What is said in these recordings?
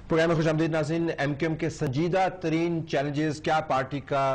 Programme में खुशामदीद नाज़रीन। MQM के संजीदा तरीन चैलेंजेस, क्या पार्टी का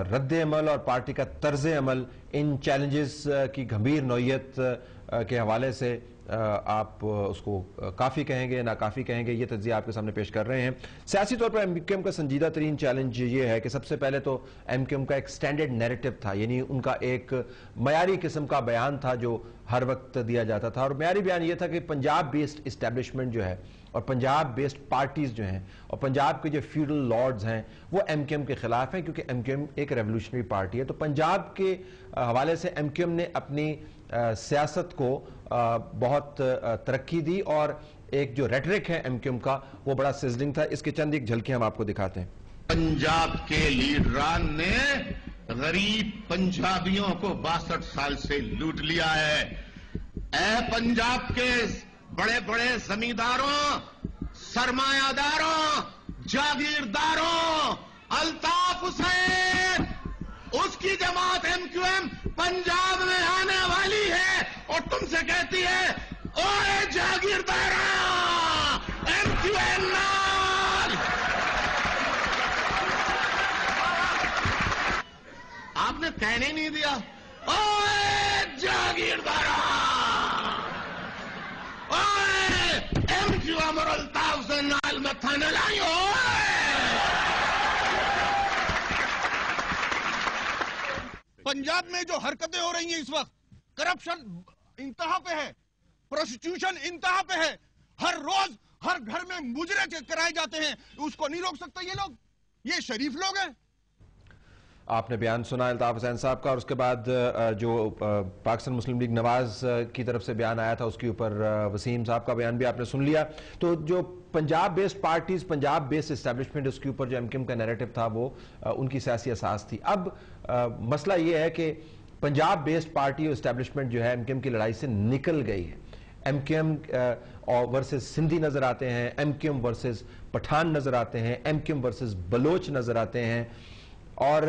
रद्द अमल और पार्टी का तर्ज अमल इन चैलेंजेस की गंभीर नौयत के हवाले से आप उसको काफ़ी कहेंगे नाकाफ़ी कहेंगे, ये तज्ज़िया आपके सामने पेश कर रहे हैं। सियासी तौर पर एमक्यूएम का संजीदा तरीन चैलेंज ये है कि सबसे पहले तो एमक्यूएम का एक स्टैंडर्ड नैरेटिव था, यानी उनका एक मयारी किस्म का बयान था जो हर वक्त दिया जाता था। और मयारी बयान ये था कि पंजाब बेस्ड इस्टेब्लिशमेंट जो है और पंजाब बेस्ड पार्टीज जो हैं और पंजाब के जो फ्यूडल लॉर्ड्स हैं वो एमक्यूएम के खिलाफ हैं, क्योंकि एमक्यूएम एक रेवोल्यूशनरी पार्टी है। तो पंजाब के हवाले से एमक्यूएम ने अपनी सियासत को बहुत तरक्की दी और एक जो रेटरिक है एमक्यूएम का वो बड़ा सिजलिंग था। इसके चंद एक झलकियां हम आपको दिखाते हैं। पंजाब के लीडरान ने गरीब पंजाबियों को 62 साल से लूट लिया है। ऐ पंजाब के बड़े बड़े जमींदारों, सरमायादारों, जागीरदारों, अल्ताफ हुसैन उसकी जमात एमक्यूएम पंजाब में आने वाली है और तुमसे कहती है ओए जागीरदारा एमक्यूएम नाल। आपने कहने ही नहीं दिया ओए जागीरदारा, एमक्यूएम और अल्ताफ से नाल मत्था न लाइयो। पंजाब में जो हरकतें हो रही हैं इस वक्त, करप्शन इंतहा पे है, प्रोस्टिट्यूशन इंतहा पे है, हर रोज हर घर में मुजरे कराए जाते हैं, उसको नहीं रोक सकते ये लोग। ये शरीफ लोग हैं। आपने बयान सुना अल्ताफ हुसैन साहब का और उसके बाद जो पाकिस्तान मुस्लिम लीग नवाज की तरफ से बयान आया था उसके ऊपर वसीम साहब का बयान भी आपने सुन लिया। तो जो Punjab based parties, Punjab based establishment, उसके ऊपर जो एमक्यूएम का नैरेटिव था वो उनकी सियासी असास थी। अब मसला ये है कि पंजाब बेस्ड पार्टी और इस्टेब्लिशमेंट जो है एमक्यूएम की लड़ाई से निकल गई है। एमक्यूएम वर्सेस सिंधी नजर आते हैं, एमक्यूएम वर्सेस पठान नजर आते हैं, एमक्यूएम वर्सेस बलोच नजर आते हैं और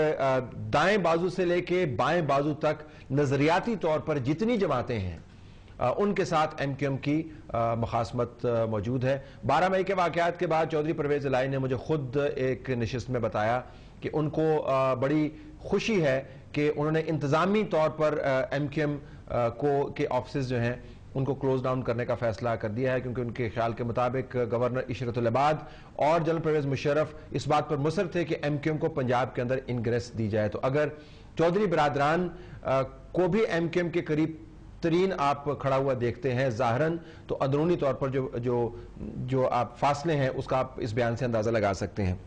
दाएं बाजू से लेके बाएं बाजू तक नजरियाती तौर पर जितनी जमातें हैं उनके साथ एमक्यूएम की मुखासमत मौजूद है। 12 मई के वाकयात के बाद चौधरी परवेज इलाही ने मुझे खुद एक नशिस्त में बताया कि उनको बड़ी खुशी है कि उन्होंने इंतजामी तौर पर एमक्यूएम के ऑफिस जो हैं उनको क्लोज डाउन करने का फैसला कर दिया है, क्योंकि उनके ख्याल के मुताबिक गवर्नर इशरतुल इबाद और जनरल परवेज मुशर्रफ इस बात पर मुसर थे कि एमक्यूएम को पंजाब के अंदर इंग्रेस दी जाए। तो अगर चौधरी बरादरान को भी एमक्यूएम के करीब तरीन आप खड़ा हुआ देखते हैं ज़ाहरन, तो अंदरूनी तौर पर जो आप फासले हैं उसका आप इस बयान से अंदाजा लगा सकते हैं।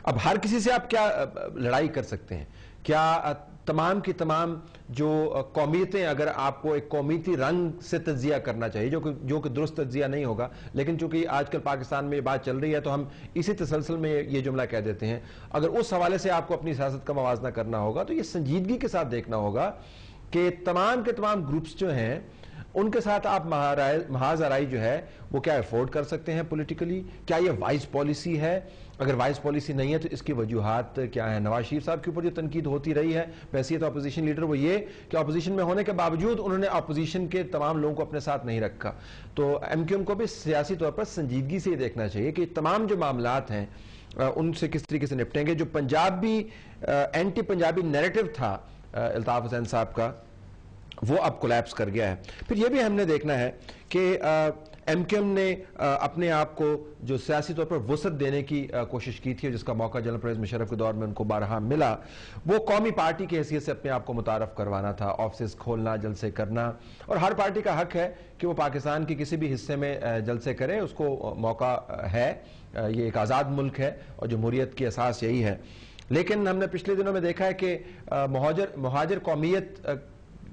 अब हर किसी से आप क्या लड़ाई कर सकते हैं? क्या तमाम की तमाम जो कौमियतें, अगर आपको एक कौमियती रंग से तज्जिया करना चाहिए जो कि दुरुस्त तज्जिया नहीं होगा, लेकिन चूंकि आजकल पाकिस्तान में ये बात चल रही है तो हम इसी तसलसल में ये जुमला कह देते हैं। अगर उस हवाले से आपको अपनी सियासत का मवाजना करना होगा तो ये संजीदगी के साथ देखना होगा कि तमाम के तमाम ग्रुप्स जो हैं उनके साथ आप महाजराई जो है वो क्या अफोर्ड कर सकते हैं पॉलिटिकली? क्या ये वाइज पॉलिसी है? अगर वाइज पॉलिसी नहीं है तो इसकी वजूहात क्या है? नवाज शरीफ साहब के ऊपर जो तनकीद होती रही है बैसियत अपोजिशन लीडर, वो ये कि अपोजिशन में होने के बावजूद उन्होंने अपोजिशन के तमाम लोगों को अपने साथ नहीं रखा। तो एमक्यूएम को भी सियासी तौर पर संजीदगी से देखना चाहिए कि तमाम जो मामलात हैं उनसे किस तरीके से निपटेंगे। जो पंजाबी एंटी पंजाबी नैरेटिव था अल्ताफ हुसैन साहब का, वो अब कोलैप्स कर गया है। फिर यह भी हमने देखना है कि एमक्यूएम ने अपने आप को जो सियासी तौर पर वसत देने की कोशिश की थी, जिसका मौका जनरल परवेज मुशर्रफ के दौर में उनको बारहा मिला, वो कौमी पार्टी की हैसियत से अपने आप को मुतारफ करवाना था, ऑफिस खोलना, जलसे करना। और हर पार्टी का हक है कि वो पाकिस्तान के किसी भी हिस्से में जलसे करे, उसको मौका है। ये एक आज़ाद मुल्क है और जमहूरियत की असास यही है। लेकिन हमने पिछले दिनों में देखा है कि मुहाजिर कौमियत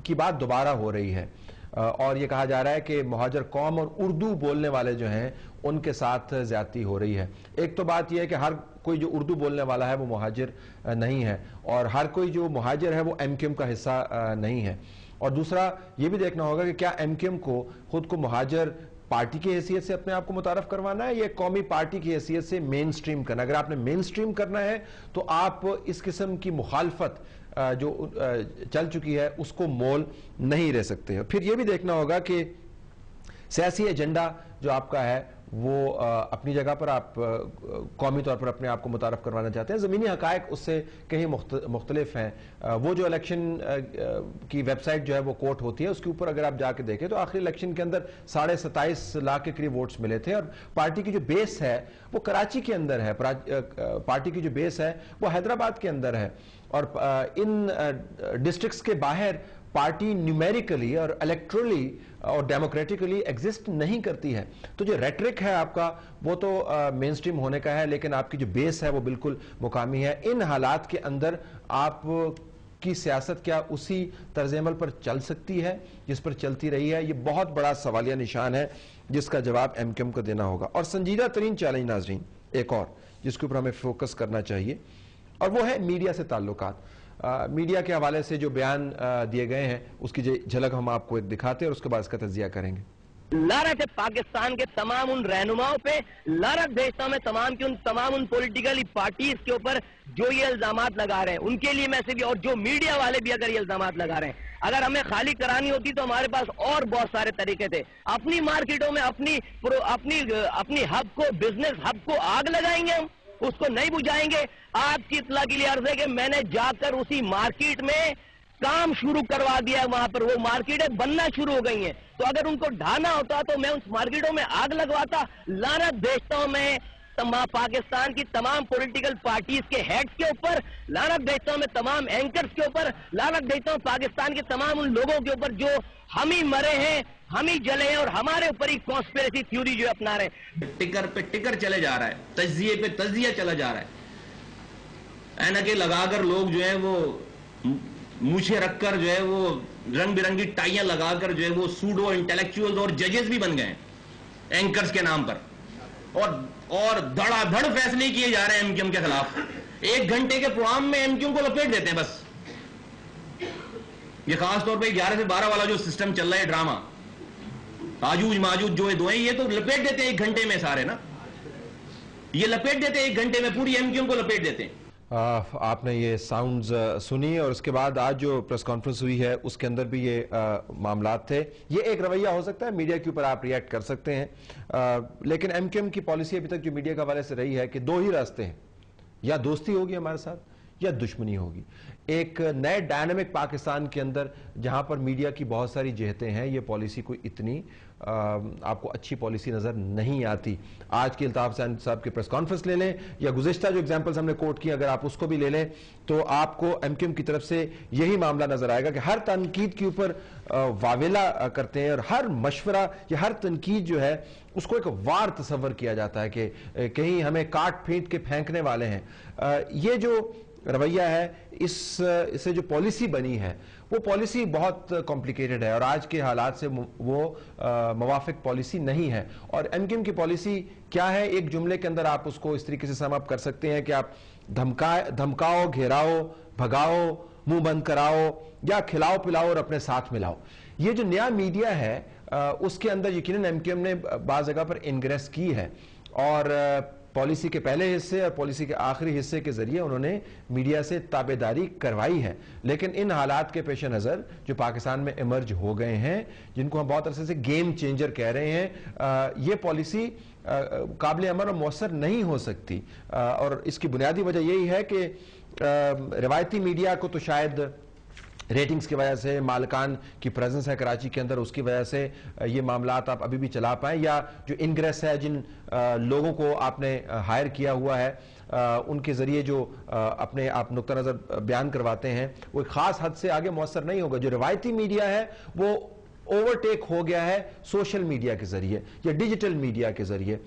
की बात दोबारा हो रही है और ये कहा जा रहा है कि मुहाजिर कौम और उर्दू बोलने वाले जो हैं उनके साथ ज्यादती हो रही है। एक तो बात यह है कि हर कोई जो उर्दू बोलने वाला है वो मुहाजिर नहीं है और हर कोई जो मुहाजिर है वो एमक्यूएम का हिस्सा नहीं है। और दूसरा ये भी देखना होगा कि क्या एमक्यूएम को खुद को मुहाजिर पार्टी की हैसियत से अपने आप को मुतारफ करवाना है या कौमी पार्टी की हैसियत से मेन स्ट्रीम करना। अगर आपने मेन स्ट्रीम करना है तो आप इस किस्म की मुखालफत जो चल चुकी है उसको मोल नहीं रह सकते। फिर यह भी देखना होगा कि सियासी एजेंडा जो आपका है वो अपनी जगह पर आप कौमी तौर पर अपने आप को मुतारफ करवाना चाहते हैं, ज़मीनी हकायक उससे कहीं मुख्तलिफ हैं। वो जो इलेक्शन की वेबसाइट जो है वो कोर्ट होती है, उसके ऊपर अगर आप जाके देखें तो आखिरी इलेक्शन के अंदर 27.5 लाख के करीब वोट्स मिले थे, और पार्टी की जो बेस है वो कराची के अंदर है, पार्टी की जो बेस है वो हैदराबाद के अंदर है, और इन डिस्ट्रिक्ट्स के बाहर पार्टी न्यूमेरिकली और इलेक्ट्रली और डेमोक्रेटिकली एग्जिस्ट नहीं करती है। तो जो रेटरिक है आपका वो तो मेन स्ट्रीम होने का है, लेकिन आपकी जो बेस है वो बिल्कुल मुकामी है। इन हालात के अंदर आप की सियासत क्या उसी तर्ज-ए-अमल पर चल सकती है जिस पर चलती रही है? ये बहुत बड़ा सवालिया निशान है जिसका जवाब एमक्यूएम को देना होगा। और संजीदा तरीन चैलेंज नाजरीन एक और जिसके ऊपर हमें फोकस करना चाहिए, और वो है मीडिया से ताल्लुकात। मीडिया के हवाले से जो बयान दिए गए हैं उसकी झलक हम आपको एक दिखाते हैं और उसके बाद इसका तज्जिया करेंगे। लानत है पाकिस्तान के तमाम उन रहनुमाओं पे, लानत भेजता हूं मैं तमाम उन पॉलिटिकल पार्टीज के ऊपर जो ये इल्जामात लगा रहे हैं, उनके लिए मैं भी, और जो मीडिया वाले भी अगर ये इल्जामात लगा रहे हैं। अगर हमें खाली करानी होती तो हमारे पास और बहुत सारे तरीके थे। अपनी मार्केटों में अपनी हब को, बिजनेस हब को आग लगाएंगे हम, उसको नहीं बुझाएंगे। आपकी इत्तला के लिए अर्ज है कि मैंने जाकर उसी मार्केट में काम शुरू करवा दिया है, वहां पर वो मार्केटें बनना शुरू हो गई हैं। तो अगर उनको ढाना होता तो मैं उस मार्केटों में आग लगवाता। लानत भेजता हूं मैं पाकिस्तान की तमाम पॉलिटिकल पार्टीज के हेड्स के ऊपर, लानत भेजता हूं मैं तमाम एंकर्स के ऊपर, लानत भेजता हूं पाकिस्तान के तमाम उन लोगों के ऊपर जो हम ही मरे हैं, हम ही जले हैं, और हमारे ऊपर ही कॉन्स्पिरेसी थ्योरी जो अपना रहे हैं। टिकर पे टिकर चले जा रहा है, तज्जिए पे तज्जिया चला जा रहा है। ऐनकें लगाकर लोग जो है वो मूछे रखकर जो है वो रंग बिरंगी टाइयां लगाकर जो है वो सूडो इंटेलेक्चुअल्स और जजेस भी बन गए एंकर्स के नाम पर, और धड़ाधड़ फैसले किए जा रहे हैं एमक्यूएम के खिलाफ। 1 घंटे के प्रोग्राम में एमक्यूएम को लपेट देते हैं बस। ये खासतौर पे 11 से 12 वाला जो सिस्टम चल रहा है, ड्रामा आजूज माजूज जो है दो हैं, ये तो लपेट देते हैं 1 घंटे में सारे ना, ये लपेट देते हैं 1 घंटे में, पूरी एमक्यूएम को लपेट देते हैं। आपने ये साउंड्स सुनी, और उसके बाद आज जो प्रेस कॉन्फ्रेंस हुई है उसके अंदर भी ये मामलात थे। ये एक रवैया हो सकता है, मीडिया के ऊपर आप रिएक्ट कर सकते हैं, लेकिन एमक्यूएम की पॉलिसी अभी तक जो मीडिया के हवाले से रही है कि 2 ही रास्ते हैं, या दोस्ती होगी हमारे साथ या दुश्मनी होगी। एक नए डायनामिक पाकिस्तान के अंदर जहां पर मीडिया की बहुत सारी जेहतें हैं, ये पॉलिसी कोई इतनी आपको अच्छी पॉलिसी नजर नहीं आती। आज की अल्ताफ हुसैन साहब की प्रेस कॉन्फ्रेंस ले लें, या गुज़िश्ता जो एग्जांपल्स हमने कोट किए अगर आप उसको भी ले लें, तो आपको एमक्यूएम की तरफ से यही मामला नजर आएगा कि हर तनकीद के ऊपर वावेला करते हैं, और हर मशवरा या हर तनकीद जो है उसको एक वार तस्वर किया जाता है कि कहीं हमें काट फेंट के फेंकने वाले हैं। ये जो रवैया है, इससे जो पॉलिसी बनी है वो पॉलिसी बहुत कॉम्प्लिकेटेड है, और आज के हालात से वो मुवाफिक पॉलिसी नहीं है। और एमक्यूएम की पॉलिसी क्या है, एक जुमले के अंदर आप उसको इस तरीके से सम अप कर सकते हैं कि आप धमकाओ, घेराओ, भगाओ, मुंह बंद कराओ, या खिलाओ पिलाओ और अपने साथ मिलाओ। ये जो नया मीडिया है उसके अंदर यकीनन एमक्यूएम ने बाज़ जगह पर इंग्रेस की है, और पॉलिसी के पहले हिस्से और पॉलिसी के आखिरी हिस्से के जरिए उन्होंने मीडिया से ताबेदारी करवाई है। लेकिन इन हालात के पेश नज़र जो पाकिस्तान में इमर्ज हो गए हैं, जिनको हम बहुत अरसे से गेम चेंजर कह रहे हैं, ये पॉलिसी काबिल अमल और मौसर नहीं हो सकती। और इसकी बुनियादी वजह यही है कि रिवायती मीडिया को तो शायद रेटिंग्स की वजह से, मालिकान की प्रेजेंस है कराची के अंदर, उसकी वजह से ये मामलात आप अभी भी चला पाएं, या जो इनग्रेस है, जिन लोगों को आपने हायर किया हुआ है, उनके जरिए जो अपने आप नुक्ता नज़र बयान करवाते हैं, वो एक खास हद से आगे मौसर नहीं होगा। जो रिवायती मीडिया है वो ओवरटेक हो गया है सोशल मीडिया के जरिए या डिजिटल मीडिया के जरिए।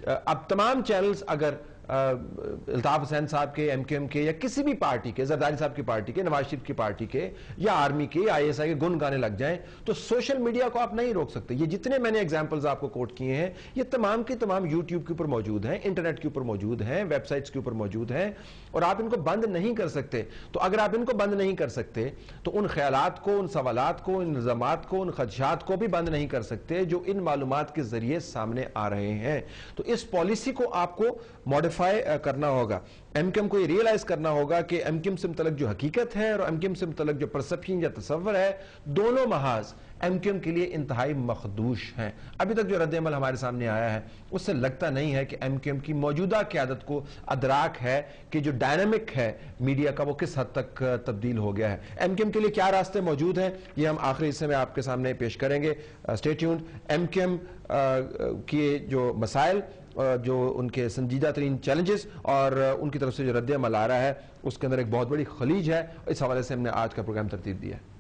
अब तमाम चैनल्स अगर अल्ताफ हुसैन साहब के, एमक्यूएम के, या किसी भी पार्टी के, जरदारी साहब की पार्टी के, नवाज शरीफ की पार्टी के, या आर्मी के, आईएसआई के गुन गाने लग जाएं, तो सोशल मीडिया को आप नहीं रोक सकते। ये जितने मैंने एग्जांपल्स आपको कोट किए हैं, ये तमाम के तमाम यूट्यूब के ऊपर मौजूद हैं, इंटरनेट के ऊपर मौजूद हैं, वेबसाइट्स के ऊपर मौजूद हैं, और आप इनको बंद नहीं कर सकते। तो अगर आप इनको बंद नहीं कर सकते तो उन ख्यालात को, उन सवालात को, उन इल्जामात को, उन खदशात को भी बंद नहीं कर सकते जो इन मालूमात के जरिए सामने आ रहे हैं। तो इस पॉलिसी को आपको मॉडिफाई क्लैरिफाई करना होगा। एमक्यूएम को ये रियलाइज करना होगा कि एमक्यूएम से मुतल्लिक जो हकीकत है और एमक्यूएम से मुतल्लिक जो परसेप्शन या तसव्वुर है, दोनों महाज एमक्यूएम के लिए इंतहाई मखदूश हैं। अभी तक जो रद्द-ए-अमल हमारे सामने आया है उससे लगता नहीं है कि एमक्यूएम की मौजूदा क़यादत को अदराक है कि जो डायनामिक है मीडिया का वो किस हद तक तब्दील हो गया है। एमक्यूएम के लिए क्या रास्ते मौजूद हैं ये हम आखिरी हिस्से में आपके सामने पेश करेंगे। Stay tuned. एमक्यूएम के जो मसाइल, जो उनके संजीदा तरीन चैलेंजेस और उनकी तरफ से जो रद्द-ए-अमल आ रहा है उसके अंदर एक बहुत बड़ी खलीज है। इस हवाले से हमने आज का प्रोग्राम तरतीब दिया है।